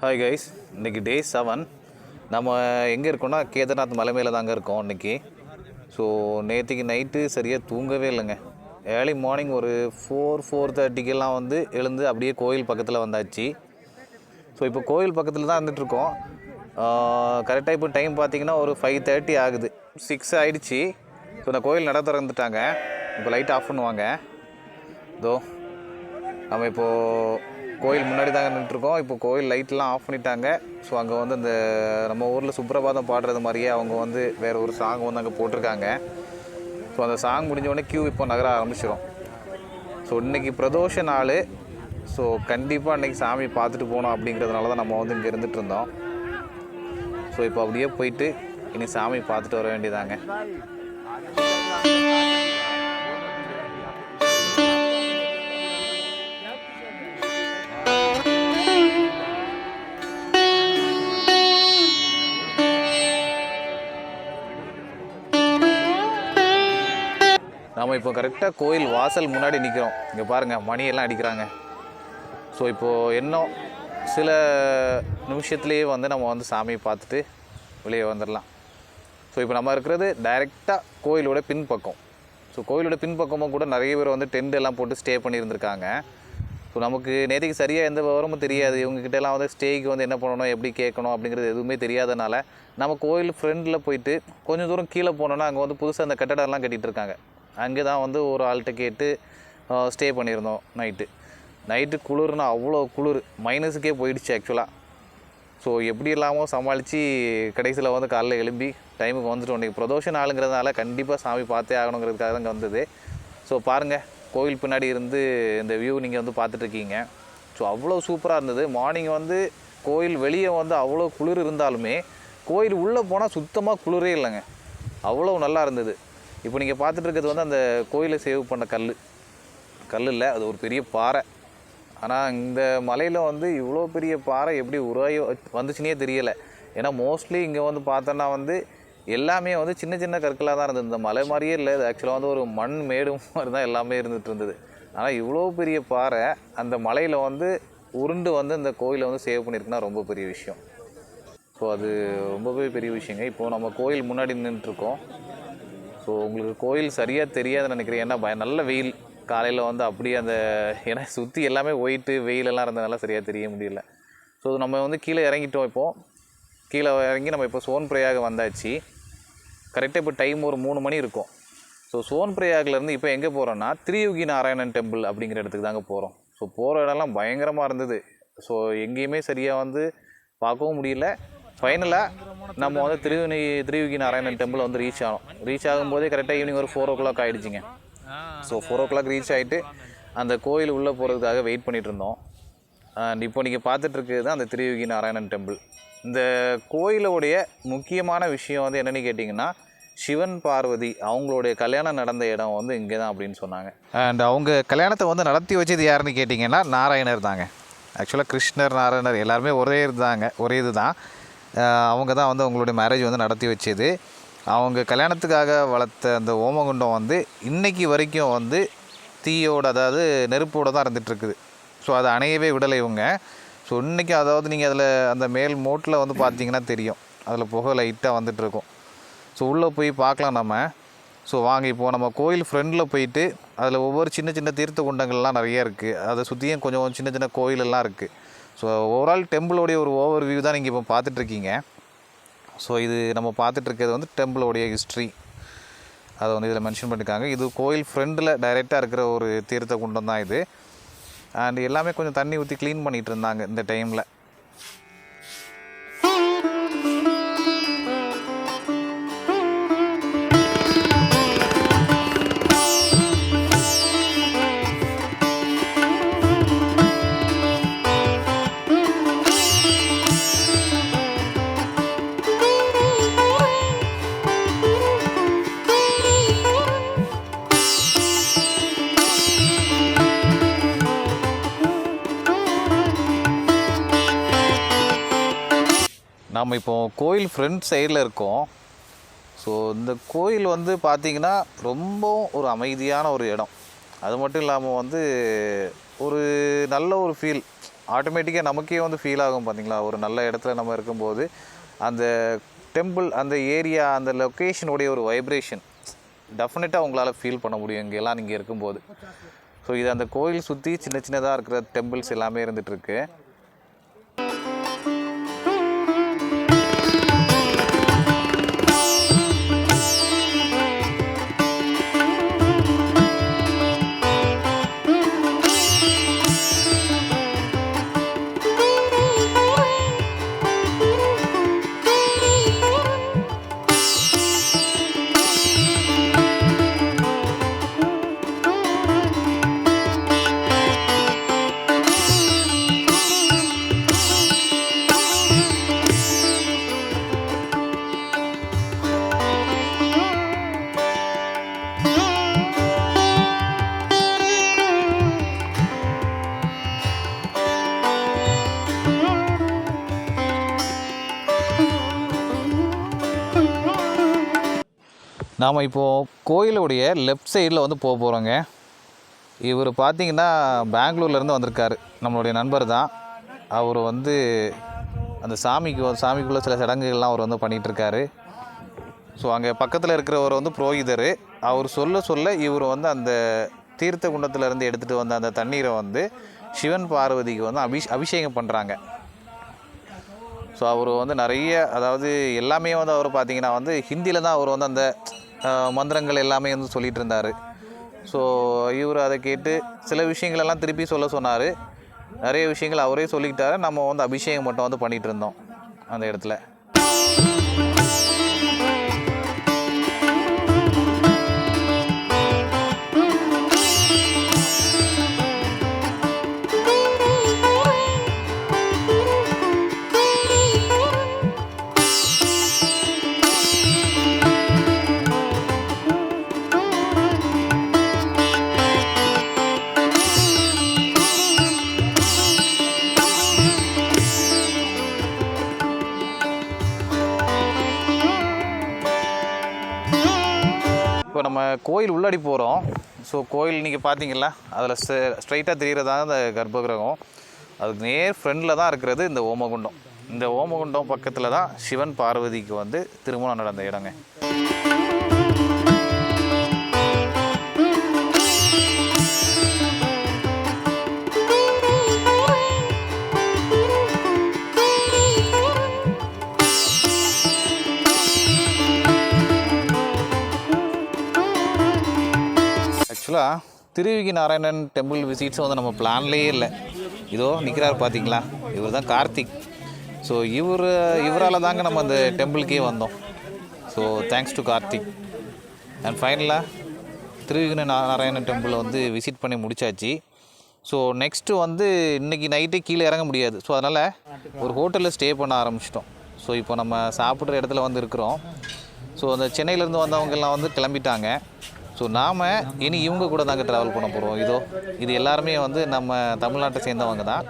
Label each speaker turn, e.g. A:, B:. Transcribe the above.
A: Hi guys, இன்றைக்கி டே 7. நம்ம எங்கே இருக்கோம்னா கேதார்நாத் மலை மேலே தாங்க இருக்கோம் இன்றைக்கி. ஸோ நேற்றுக்கு நைட்டு சரியாக தூங்கவே இல்லைங்க. ஏர்லி மார்னிங் ஒரு 4:30 வந்து எழுந்து அப்படியே கோயில் பக்கத்தில் வந்தாச்சு. ஸோ இப்போ கோயில் பக்கத்தில் தான் இருந்துகிட்ருக்கோம். கரெக்டாக இப்போ டைம் பார்த்திங்கன்னா ஒரு 5:30 ஆகுது. 6 ஆகிடுச்சி. ஸோ இந்த கோயில் நட திறந்துட்டாங்க. இப்போ லைட் ஆஃப் பண்ணுவாங்க. இதோ நம்ம இப்போது கோயில் முன்னாடி தாங்க நின்றுருக்கோம். இப்போ கோயில் லைட்லாம் ஆஃப் பண்ணிட்டாங்க. ஸோ அங்கே வந்து இந்த நம்ம ஊரில் சுப்ரபாதம் பாடுறது மாதிரியே அவங்க வந்து வேறு ஒரு சாங் வந்து அங்கே போட்டிருக்காங்க. ஸோ அந்த சாங் முடிஞ்சோடனே க்யூ இப்போ நகர ஆரம்பிச்சிடும். ஸோ இன்றைக்கி பிரதோஷ நாள். ஸோ கண்டிப்பாக இன்றைக்கி சாமி பார்த்துட்டு போகணும் அப்படிங்கிறதுனால தான் நம்ம வந்து இங்கே இருந்துகிட்டு இருந்தோம். ஸோ இப்போ அப்படியே போயிட்டு இனி சாமி பார்த்துட்டு வர வேண்டியதாங்க. நம்ம இப்போ கரெக்டாக கோயில் வாசல் முன்னாடி நிற்கிறோம். இங்கே பாருங்கள், மணியெல்லாம் அடிக்கிறாங்க. ஸோ இப்போது இன்னும் சில நிமிஷத்துலேயே வந்து நம்ம வந்து சாமியை பார்த்துட்டு வெளியே வந்துடலாம். ஸோ இப்போ நம்ம இருக்கிறது டைரெக்டாக கோயிலோட பின்பக்கம். ஸோ கோயிலோட பின்பக்கமும் கூட நிறைய பேர் வந்து டென்ட் எல்லாம் போட்டு ஸ்டே பண்ணியிருந்திருக்காங்க. ஸோ நமக்கு நேற்றுக்கு சரியாக எந்த விவரமும் தெரியாது. இவங்ககிட்டலாம் வந்து ஸ்டேக்கு வந்து என்ன பண்ணணும், எப்படி கேட்கணும் அப்படிங்கிறது எதுவுமே தெரியாதனால நம்ம கோயில் ஃப்ரெண்டில் போயிட்டு கொஞ்சம் தூரம் கீழே போனோன்னா அங்கே வந்து புதுசாக அந்த கட்டடம்லாம் கட்டிகிட்டு இருக்காங்க. அங்கே தான் வந்து ஒரு ஆள்கிட்ட கேட்டு ஸ்டே பண்ணியிருந்தோம். நைட்டு குளிர்னா அவ்வளோ குளிர், மைனஸுக்கே போயிடுச்சு ஆக்சுவலாக. ஸோ எப்படி இல்லாமல் சமாளித்து கடைசியில் வந்து காலைல எழும்பி டைமுக்கு வந்துட்டோம். இன்றைக்கி பிரதோஷ நாளுங்கிறதுனால கண்டிப்பாக சாமி பார்த்தே ஆகணுங்கிறதுக்காக தான் இங்கே வந்தது. ஸோ பாருங்கள், கோயில் பின்னாடி இருந்து இந்த வியூ நீங்கள் வந்து பார்த்துட்ருக்கீங்க. ஸோ அவ்வளோ சூப்பராக இருந்தது. மார்னிங் வந்து கோயில் வெளியே வந்து அவ்வளோ குளிர் இருந்தாலுமே கோயில் உள்ளே போனால் சுத்தமாக குளிரே இல்லைங்க. அவ்வளோ நல்லா இருந்தது. இப்போ நீங்கள் பார்த்துட்டு இருக்கிறது வந்து அந்த கோயிலை சேவ் பண்ண கல் இல்லை, அது ஒரு பெரிய பாறை. ஆனால் இந்த மலையில் வந்து இவ்வளோ பெரிய பாறை எப்படி உருவாகி வந்துச்சுன்னே தெரியலை. ஏன்னா மோஸ்ட்லி இங்கே வந்து பார்த்தோன்னா வந்து எல்லாமே வந்து சின்ன சின்ன கற்களாக தான் இருந்தது. இந்த மலை மாதிரியே இல்லை, இது ஆக்சுவலாக வந்து ஒரு மண் மேடு மாதிரி தான் எல்லாமே இருந்துகிட்டு இருந்தது. ஆனால் இவ்வளோ பெரிய பாறை அந்த மலையில் வந்து உருண்டு வந்து இந்த கோயிலை வந்து சேவ் பண்ணியிருக்குன்னா ரொம்ப பெரிய விஷயம். ஸோ அது ரொம்பவே பெரிய விஷயங்க. இப்போது நம்ம கோயில் முன்னாடி நின்றுட்டுருக்கோம். ஸோ உங்களுக்கு கோயில் சரியாக தெரியாதுன்னு நினைக்கிறேன். ஏன்னா நல்ல வெயில் காலையில் வந்து அப்படியே அந்த ஏன்னா சுற்றி எல்லாமே ஒயிட்டு வெயிலெல்லாம் இருந்ததுனால சரியாக தெரிய முடியல. ஸோ நம்ம வந்து கீழே இறங்கிட்டோம். இப்போது கீழே இறங்கி நம்ம இப்போ சோன் பிரயாக் வந்தாச்சு. கரெக்டாக இப்போ டைம் ஒரு 3 மணி இருக்கும். ஸோ சோன் பிரயாக்லேருந்து இப்போ எங்கே போகிறோன்னா திரியுகி நாராயணன் டெம்பிள் அப்படிங்கிற இடத்துக்கு தாங்க போகிறோம். ஸோ போகிற இடம்லாம் பயங்கரமாக இருந்தது. ஸோ எங்கேயுமே சரியாக வந்து பார்க்கவும் முடியல. ஃபைனலாக நம்ம வந்து திரியுகி நாராயணன் டெம்பிள் வந்து ரீச் ஆகும்போதே கரெக்டாக ஈவினிங் ஒரு 4 o'clock ஆகிடுச்சிங்க. ஸோ 4 o'clock ரீச் ஆகிட்டு அந்த கோயில் உள்ளே போகிறதுக்காக வெயிட் பண்ணிகிட்டு இருந்தோம். அண்ட் இப்போ நீங்கள் பார்த்துட்ருக்குது தான் அந்த திரியுகி நாராயணன் டெம்பிள். இந்த கோயிலுடைய முக்கியமான விஷயம் வந்து என்னென்னு கேட்டிங்கன்னா, சிவன் பார்வதி அவங்களுடைய கல்யாணம் நடந்த இடம் வந்து இங்கே தான் அப்படின்னு சொன்னாங்க. அண்ட் அவங்க கல்யாணத்தை வந்து நடத்தி வச்சது யாருன்னு கேட்டிங்கன்னா நாராயணர் தாங்க. ஆக்சுவலாக கிருஷ்ணர் நாராயணர் எல்லாருமே ஒரே இது தான். அவங்க தான் வந்து அவங்களுடைய மேரேஜ் வந்து நடத்தி வச்சது. அவங்க கல்யாணத்துக்காக வளர்த்த அந்த ஓமகுண்டம் வந்து இன்றைக்கி வரைக்கும் வந்து தீயோடு, அதாவது நெருப்போடு தான் இருந்துகிட்ருக்குது. ஸோ அதை அணையவே விடலை இவங்க. ஸோ இன்றைக்கி அதாவது நீங்கள் அதில் அந்த மேல் மோட்டில் வந்து பார்த்தீங்கன்னா தெரியும், அதில் புகை லைட்டாக வந்துட்டுருக்கும். ஸோ உள்ளே போய் பார்க்கலாம் நம்ம. ஸோ வாங்க, இப்போது நம்ம கோயில் ஃப்ரெண்டில் போயிட்டு அதில் ஒவ்வொரு சின்ன சின்ன தீர்த்த குண்டங்கள்லாம் நிறைய இருக்குது. அதை சுற்றியும் கொஞ்சம் சின்ன சின்ன கோயிலெல்லாம் இருக்குது. ஸோ ஓவரால் டெம்பிளோடைய ஒரு ஓவர் வியூ தான் நீங்கள் இப்போ பார்த்துட்ருக்கீங்க. ஸோ இது நம்ம பார்த்துட்ருக்கிறது வந்து டெம்பிளோடைய ஹிஸ்ட்ரி, அதை வந்து இதில் மென்ஷன் பண்ணியிருக்காங்க. இது கோயில் ஃப்ரெண்டில் டைரெக்டாக இருக்கிற ஒரு தீர்த்த குண்டம் தான் இது. அண்ட் எல்லாமே கொஞ்சம் தண்ணி ஊற்றி க்ளீன் பண்ணிகிட்டு இருந்தாங்க இந்த டைமில். நம்ம இப்போது கோயில் ஃப்ரண்ட் சைடில் இருக்கோம். ஸோ இந்த கோயில் வந்து பார்த்திங்கன்னா ரொம்ப ஒரு அமைதியான ஒரு இடம். அது மட்டும் இல்லாமல் வந்து ஒரு நல்ல ஒரு ஃபீல். ஆட்டோமேட்டிக்காக நமக்கே வந்து ஃபீல் ஆகும் பார்த்தீங்களா, ஒரு நல்ல இடத்துல நம்ம இருக்கும்போது அந்த டெம்பிள், அந்த ஏரியா, அந்த லொக்கேஷனுடைய ஒரு வைப்ரேஷன் டெஃபினட்டாக உங்களால் ஃபீல் பண்ண முடியும் இங்கெல்லாம் நீங்கள் இருக்கும்போது. ஸோ இது அந்த கோயில் சுற்றி சின்ன சின்னதாக இருக்கிற டெம்பிள்ஸ் எல்லாமே இருந்துகிட்ருக்கு. நாம் இப்போது கோயிலுடைய லெஃப்ட் சைடில் வந்து போக போகிறோங்க. இவர் பார்த்திங்கன்னா பெங்களூர்லேருந்து வந்திருக்காரு, நம்மளுடைய நண்பர் தான். அவர் வந்து அந்த சாமிக்குள்ளே சில சடங்குகள்லாம் அவர் வந்து பண்ணிகிட்ருக்காரு. ஸோ அங்கே பக்கத்தில் இருக்கிறவர் வந்து புரோகிதர். அவர் சொல்ல இவர் வந்து அந்த தீர்த்த குண்டத்திலேருந்து எடுத்துகிட்டு வந்த அந்த தண்ணீரை வந்து சிவன் பார்வதிக்கு வந்து அபிஷேகம் பண்ணுறாங்க. ஸோ அவர் வந்து நிறைய, அதாவது எல்லாமே வந்து அவர் பார்த்திங்கன்னா வந்து ஹிந்தியில் தான் அவர் வந்து அந்த மந்திரங்கள் எல்லாமே வந்து சொல்லிகிட்டு இருந்தார். ஸோ இவர் அதை கேட்டு சில விஷயங்களெல்லாம் திருப்பி சொல்ல சொன்னார். நிறைய விஷயங்கள் அவரே சொல்லிக்கிட்டாரு. நம்ம வந்து அபிஷேகம் மட்டும் வந்து பண்ணிகிட்டு இருந்தோம் அந்த இடத்துல. இப்போ நம்ம கோயில் உள்ளாடி போகிறோம். ஸோ கோயில் நீங்கள் பார்த்தீங்களா, அதில் ஸ்ட்ரைட்டாக தெரிகிறதா அந்த கர்ப்பகிரகம். அதுக்கு நேர் ஃப்ரெண்டில் தான் இருக்கிறது இந்த ஓமகுண்டம். இந்த ஓமகுண்டம் பக்கத்தில் தான் சிவன் பார்வதிக்கு வந்து திருமணம் நடந்த இடங்க. ஆக்சுவலாக திருவிகி நாராயணன் டெம்பிள் விசிட்ஸும் வந்து நம்ம பிளான்லேயே இல்லை. இதோ நிற்கிறார் பார்த்தீங்களா, இவர் தான் கார்த்திக். ஸோ இவரால் தாங்க நம்ம அந்த டெம்பிளுக்கே வந்தோம். So thanks to Karthik. And ஃபைனலாக திருவிகி நாராயணன் டெம்பிளை வந்து விசிட் பண்ணி முடித்தாச்சு. ஸோ நெக்ஸ்ட்டு வந்து இன்றைக்கி நைட்டே கீழே இறங்க முடியாது. ஸோ அதனால் ஒரு ஹோட்டலில் ஸ்டே பண்ண ஆரம்பிச்சிட்டோம். ஸோ இப்போ நம்ம சாப்பிட்ற இடத்துல வந்து இருக்கிறோம். ஸோ அந்த சென்னையிலேருந்து வந்தவங்கெல்லாம் வந்து கிளம்பிட்டாங்க. ஸோ நாம் இனி இவங்க கூட தாங்க ட்ராவல் பண்ண போகிறோம். இது எல்லாருமே வந்து நம்ம தமிழ்நாட்டை சேர்ந்தவங்க தான்.